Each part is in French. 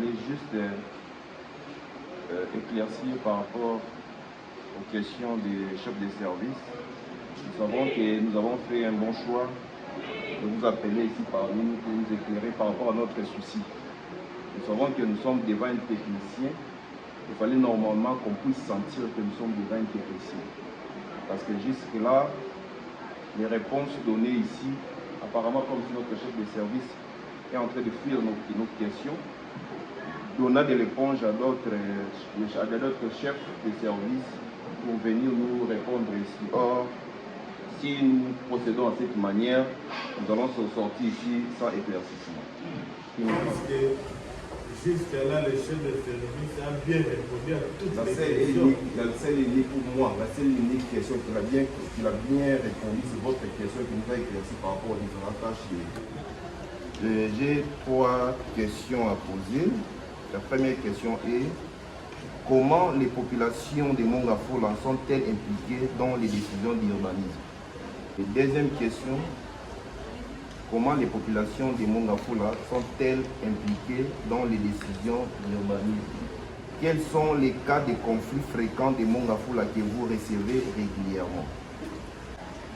allais juste éclaircir par rapport aux questions des chefs de service. Nous savons que nous avons fait un bon choix de vous appeler ici parmi nous pour nous éclairer par rapport à notre souci. Nous savons que nous sommes devant un technicien. Il fallait normalement qu'on puisse sentir que nous sommes devant un technicien. Parce que jusque-là, les réponses données ici, apparemment comme si notre chef de service est en train de fuir nos questions, donnant des réponses à d'autres chefs de service pour venir nous répondre ici. Or, si nous procédons de cette manière, nous allons sortir ici sans éclaircissement. Parce que juste là, le chef de service a bien répondu à toutes les questions. La seule unique pour moi, la seule unique question qu'il a bien répondu, c'est votre question qui nous a éclairci par rapport aux différentes tâches. J'ai 3 questions à poser. La première question est: comment les populations de Mongafula sont-elles impliquées dans les décisions d'urbanisme? Et deuxième question: comment les populations de Mongafula sont-elles impliquées dans les décisions d'urbanisme? Quels sont les cas de conflits fréquents de Mongafula que vous recevez régulièrement?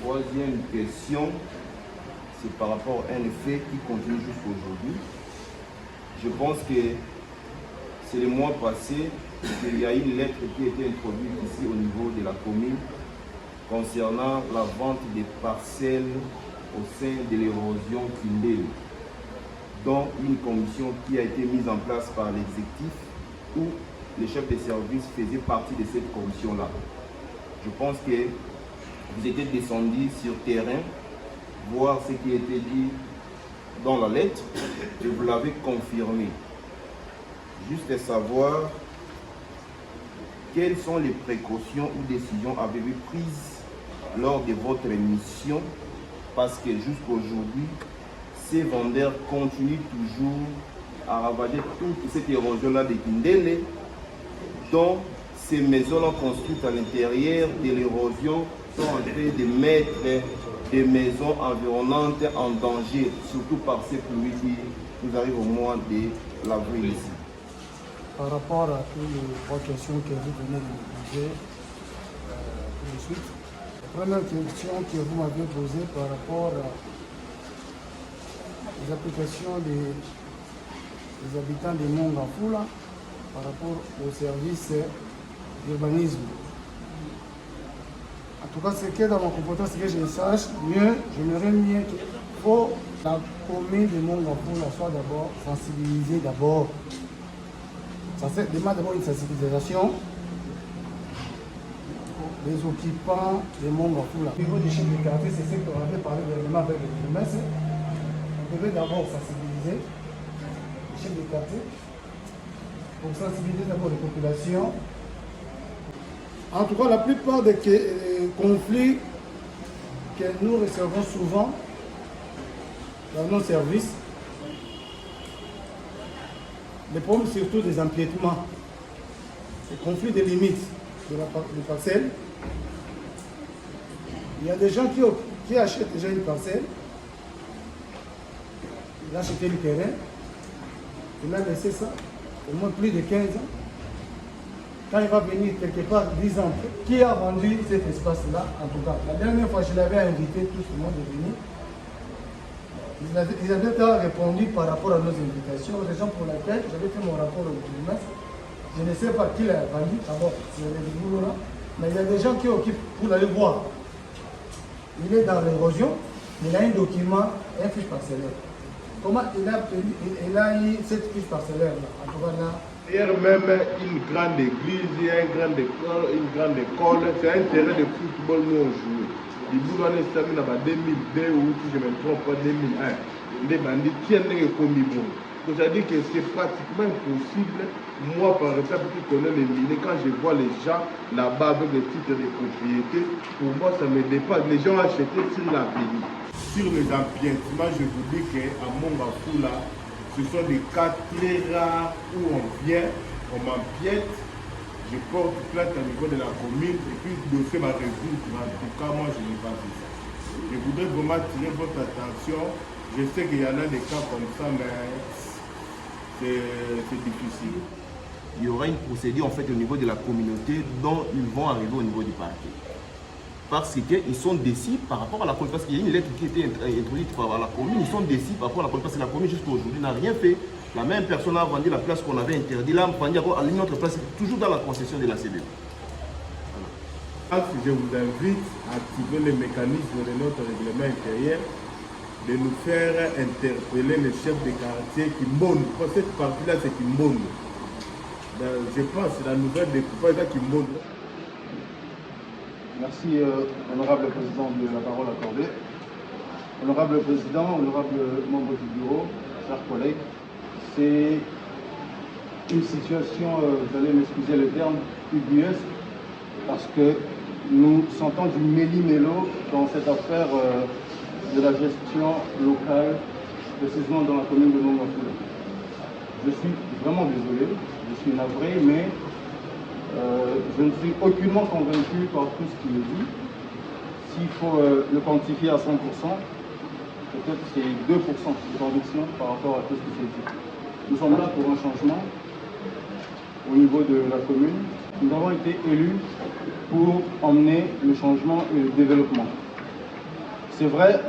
Troisième question, c'est par rapport à un effet qui continue jusqu'aujourd'hui. Je pense que c'est le mois passé qu'il y a une lettre qui a été introduite ici au niveau de la commune concernant la vente des parcelles au sein de l'érosion Kindel, dont une commission qui a été mise en place par l'exécutif où les chefs de service faisaient partie de cette commission-là. Je pense que vous étiez descendu sur terrain, voir ce qui a été dit dans la lettre, et vous l'avez confirmé. Juste savoir quelles sont les précautions ou décisions avez-vous prises lors de votre mission, parce que jusqu'aujourd'hui, ces vendeurs continuent toujours à ravager toute cette érosion-là de Kindele, dont ces maisons-là construites à l'intérieur de l'érosion sont en train de mettre des maisons environnantes en danger, surtout par ces pluies qui nous arrivent au mois de l'avril ici. Par rapport à toutes les 3 questions que vous venez de poser tout de suite, la première question que vous m'avez posée par rapport aux applications des habitants de Mongafula par rapport au service d'urbanisme. En tout cas, c'est que dans ma compétence, que je sache mieux, j'aimerais mieux que la commune de Mongafula soit d'abord sensibilisée d'abord. Ça demande d'abord une sensibilisation des occupants de Mongafula. Au niveau des chefs de quartier, c'est ce qu'on avait parlé dernièrement avec les promesses. On devait d'abord sensibiliser les chefs de quartier pour sensibiliser d'abord les populations. En tout cas, la plupart des conflits que nous recevons souvent dans nos services, les problèmes surtout des empiètements, les conflits des limites des parcelles. Il y a des gens qui achètent déjà une parcelle, il a acheté le terrain, il a laissé ça au moins plus de 15 ans. Quand il va venir quelque part 10 ans, qui a vendu cet espace-là? En tout cas, la dernière fois, je l'avais invité tout le monde de venir. Ils avaient répondu par rapport à nos invitations, raison pour laquelle j'avais fait mon rapport au bourgmestre. Je ne sais pas qui l'a vendu, d'abord, c'est le boulot là, mais il y a des gens qui occupent pour aller voir. Il est dans l'érosion, il a un document, un fiche parcellaire. Comment il a eu cette fiche parcellaire là? En tout cas là. Hier même, une grande église, une grande école, c'est un terrain de football nous on joue. Il boulot en Estamine en 2002 ou si je ne me trompe pas 2001. Les bandits tiennent les commis bon. Donc ça dit que c'est pratiquement impossible. Moi par exemple qui connais les mines, quand je vois les gens là-bas avec les titres de propriété, pour moi ça me dépasse. Les gens achètent sur l'avenir. Sur les empiètements, je vous dis qu'à Mongafula, ce sont des cas très rares où on vient, on m'empiète, je porte plainte au niveau de la commune et puis le dossier m'a résoudre. En tout cas, moi, je n'ai pas fait ça. Je voudrais vraiment attirer votre attention. Je sais qu'il y en a des cas comme ça, mais c'est difficile. Il y aura une procédure en fait au niveau de la communauté dont ils vont arriver au niveau du parquet. Parce qu'ils sont décis par rapport à la commune. Parce qu'il y a une lettre qui a été introduite par la commune. Ils sont décis par rapport à la commune. Parce que la commune jusqu'à aujourd'hui n'a rien fait. La même personne a vendu la place qu'on avait interdite. Là, on a vendu à une autre place, toujours dans la concession de la CBE. Je vous invite à activer le mécanisme de notre règlement intérieur, de nous faire interpeller les chefs de quartier qui montent. Parce que cette partie-là, c'est qui monte. Je pense que la nouvelle découpage qui monte. Merci, honorable président, de la parole accordée. Honorable président, honorable membre du bureau, chers collègues, c'est une situation, vous allez m'excuser le terme, ubuesque, parce que nous sentons du méli-mélo dans cette affaire de la gestion locale, précisément dans la commune de Mongafula. Je suis vraiment désolé, je suis navré, mais je ne suis aucunement convaincu par tout ce qui est dit. S'il faut le quantifier à 100%, peut-être c'est 2% de conviction par rapport à tout ce qui s'est dit. Nous sommes là pour un changement au niveau de la commune. Nous avons été élus pour emmener le changement et le développement. C'est vrai,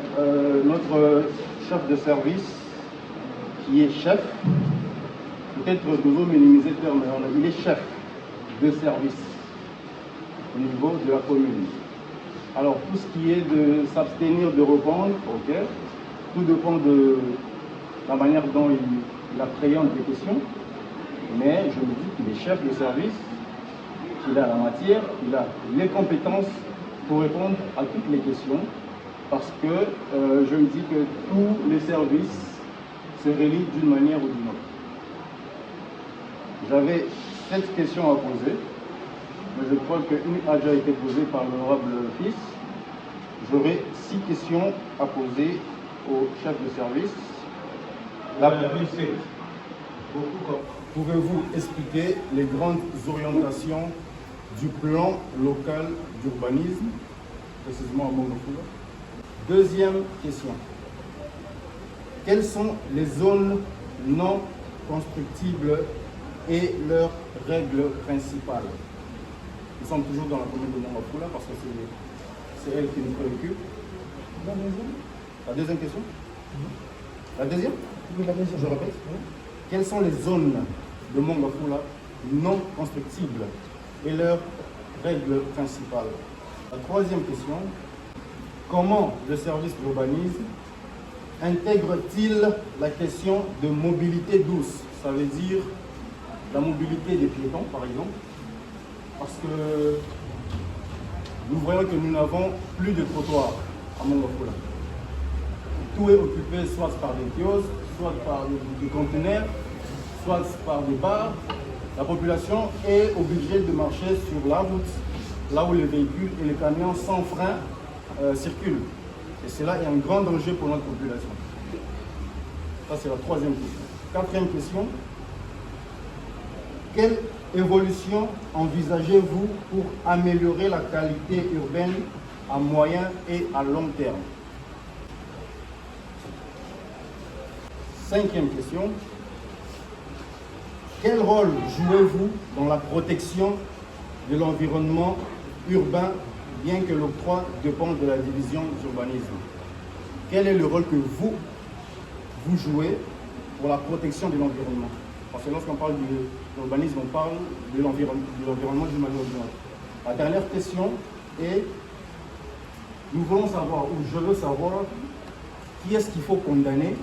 notre chef de service, qui est chef, peut-être devons minimiser le terme, il est chef de service au niveau de la commune. Alors tout ce qui est de s'abstenir de répondre, ok, tout dépend de la manière dont il appréhende les questions, mais je me dis qu'il est chef de service, qu'il a la matière, qu'il a les compétences pour répondre à toutes les questions, parce que je me dis que tous les services se relient d'une manière ou d'une autre. J'avais 7 questions à poser, mais je crois qu'une a déjà été posée par l'honorable fils. J'aurai 6 questions à poser au chef de service. Pouvez-vous expliquer les grandes orientations du plan local d'urbanisme, précisément à Mongafula? Deuxième question. Quelles sont les zones non constructibles et leurs règles principales? Nous sommes toujours dans la commune de Mongafula parce que c'est elle qui nous préoccupe. La deuxième question? La deuxième? Oui, la deuxième. Je répète. Quelles sont les zones de Mongafula non constructibles et leurs règles principales? La troisième question. Comment le service d'urbanisme intègre-t-il la question de mobilité douce? Ça veut dire la mobilité des piétons, par exemple, parce que nous voyons que nous n'avons plus de trottoirs à Mongafula. Tout est occupé soit par des kiosques, soit par des conteneurs, soit par des bars. La population est obligée de marcher sur la route, là où les véhicules et les camions sans frein circulent. Et cela est un grand danger pour notre population. Ça, c'est la troisième question. Quatrième question. Quelle évolution envisagez-vous pour améliorer la qualité urbaine à moyen et à long terme? Cinquième question. Quel rôle jouez-vous dans la protection de l'environnement urbain, bien que l'octroi dépende de la division d'urbanisme? Quel est le rôle que vous jouez pour la protection de l'environnement? Parce que lorsqu'on parle de l'urbanisme, on parle de l'environnement d'une manière ou d'une autre. La dernière question est, nous voulons savoir, ou je veux savoir, qui est-ce qu'il faut condamner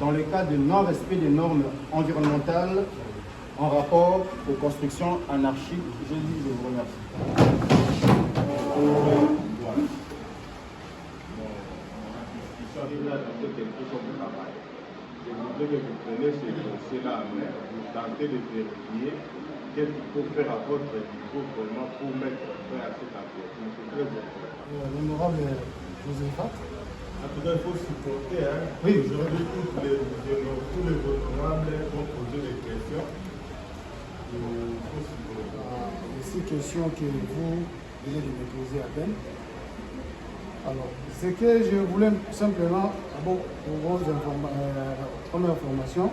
dans le cas de non-respect des normes environnementales en rapport aux constructions anarchiques. Je vous remercie. Je voudrais que vous preniez ce dossier-là, vous tentez de vérifier qu'est-ce qu'il faut faire à votre niveau vraiment pour mettre fin à cette affaire. C'est très important. L'honorable Josephat. En tout cas, il faut supporter. Hein. Oui. Aujourd'hui, tous les honorables vont poser des questions. Il faut supporter. Les 6 questions que vous venez de me poser à peine. Alors, ce que je voulais simplement, d'abord, pour vos première information,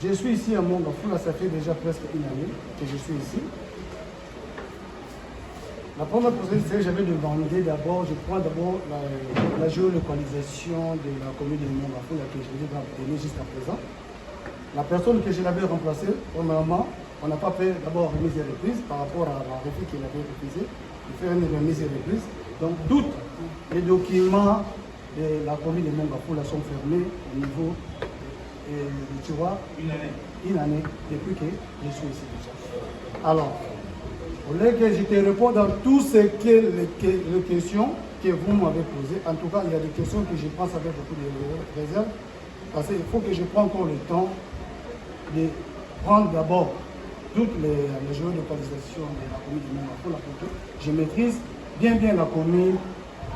Je suis ici à Mongafula, ça fait déjà presque une année que je suis ici. La première procédure, c'est que j'avais demandé d'abord, je prends d'abord la géolocalisation de la commune de Mongafula que je vais donner jusqu'à présent. La personne que je l'avais remplacée, premièrement, on n'a pas fait d'abord remise et reprise par rapport à la refus qu'il avait refusé, de faire une remise et reprise. Donc, tous les documents de la commune de Mongafula sont fermés au niveau, tu vois, une année depuis que je suis ici déjà. Alors, au lieu que je te réponde dans tout ce que les questions que vous m'avez posées, en tout cas, il y a des questions que je pense avec beaucoup de réserve, parce qu'il faut que je prenne encore le temps de prendre d'abord toutes les géolocalisations de la commune de Mongafula pour que je maîtrise bien la commune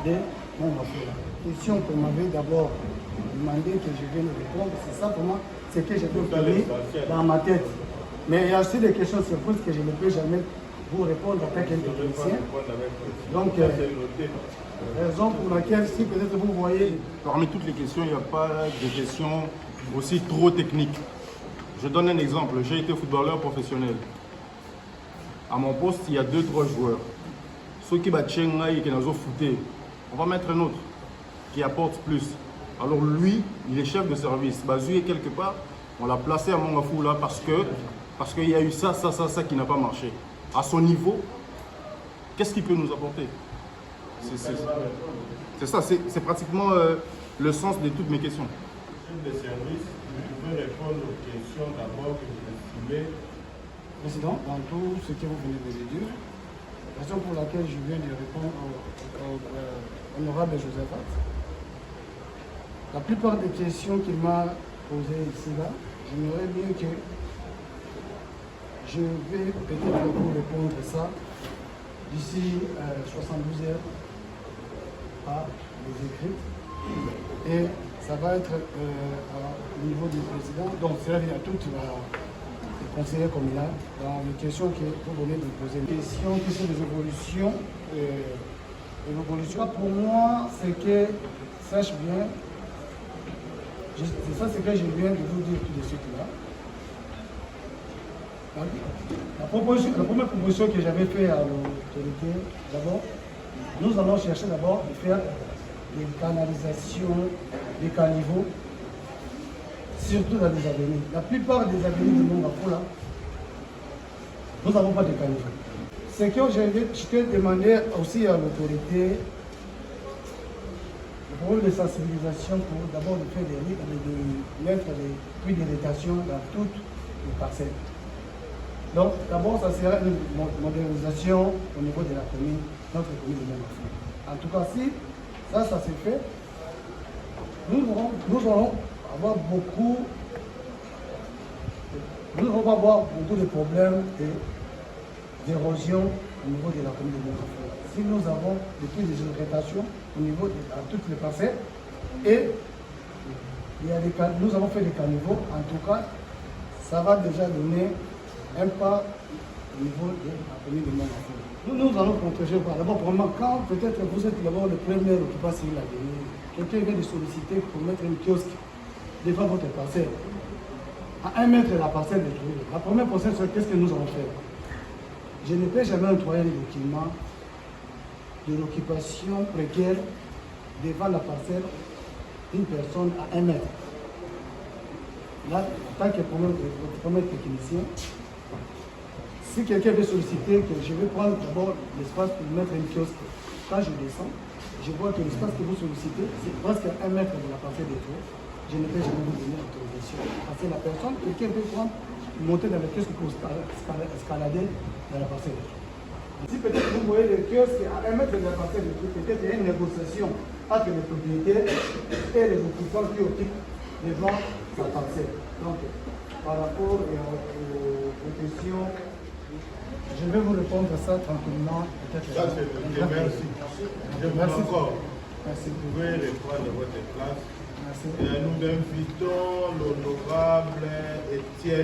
de Mongafula. Question que m'avait d'abord demandé que je vienne répondre, c'est ça pour moi, c'est que j'ai fait dans ma tête. Mais il y a aussi des questions surprises que je ne peux jamais vous répondre avec un technicien. Donc, raison pour laquelle, si peut-être vous voyez... Parmi toutes les questions, il n'y a pas de questions aussi trop techniques. Je donne un exemple. J'ai été footballeur professionnel. À mon poste, il y a 2-3 joueurs. Ceux qui battent Chengai et qui nous ont fouté, on va mettre un autre qui apporte plus. Alors lui, il est chef de service. Bazoué quelque part, on l'a placé à Mongafula parce qu'il y a eu ça qui n'a pas marché. À son niveau, qu'est-ce qu'il peut nous apporter? C'est ça, c'est pratiquement le sens de toutes mes questions. Chef de service, vous pouvez répondre aux questions d'abord que vous estimez. Président, dans tout ce que vous venez de dire, la raison pour laquelle je viens de répondre au honorable Josephat, la plupart des questions qu'il m'a posées ici, là, j'aimerais bien que je vais peut-être vous répondre ça d'ici 72 heures à les écrits. Et ça va être au niveau du président, donc c'est-à-dire à toutes les conseillers communaux dans les questions que vous venez de poser. Les questions qui sont des évolutions. L'évolution pour moi, c'est que, sache bien, c'est ça ce que je viens de vous dire tout de suite là. La première proposition que j'avais faite à l'autorité, d'abord, nous allons chercher d'abord de faire des canalisations, des caniveaux, surtout dans les avenues. La plupart des avenues du Mongafula, nous n'avons pas de caniveaux. Ce que je t'ai demandé aussi à l'autorité, le problème de sensibilisation pour d'abord de faire des lits, de mettre des puits d'irrigation dans toutes les parcelles. Donc, d'abord, ça sera une modernisation au niveau de la commune, notre commune de Mongafula. En tout cas, si ça s'est fait, nous allons avoir beaucoup de problèmes d'érosion au niveau de la commune de Mongafula. Si nous avons des puits de irrigation au niveau de toutes les parcelles, et nous avons fait des caniveaux, en tout cas, ça va déjà donner un pas au niveau de la commune de Mongafula. Nous allons protéger par d'abord, quand peut-être vous êtes d'abord le premier occupant civil à venir, quelqu'un vient de solliciter pour mettre une kiosque devant votre parcelle, à 1 mètre de la parcelle de trouver. La première procédure, c'est qu'est-ce que nous allons faire? Je ne peux jamais octroyer les documents de l'occupation précaire devant la parcelle d'une personne à 1 mètre. Là, en tant que premier technicien, si quelqu'un veut solliciter que je vais prendre d'abord l'espace pour mettre une kiosque, quand je descends, je vois que l'espace que vous sollicitez, c'est presque à 1 mètre de la parcelle de tour. Je ne peux jamais vous donner l'autorisation. Parce que la personne, quelqu'un veut monter dans le kiosque pour escalader dans la parcelle de tour. Si peut-être vous voyez le kiosque à 1 mètre de la parcelle de tour, peut-être il y a une négociation entre les propriétaires et les occupants qui occupent devant sa parcelle. Donc, par rapport aux questions, je vais vous répondre à ça tranquillement. Merci. Merci. Encore. Merci. Vous pouvez reprendre votre place. Merci. Et nous invitons l'honorable Étienne.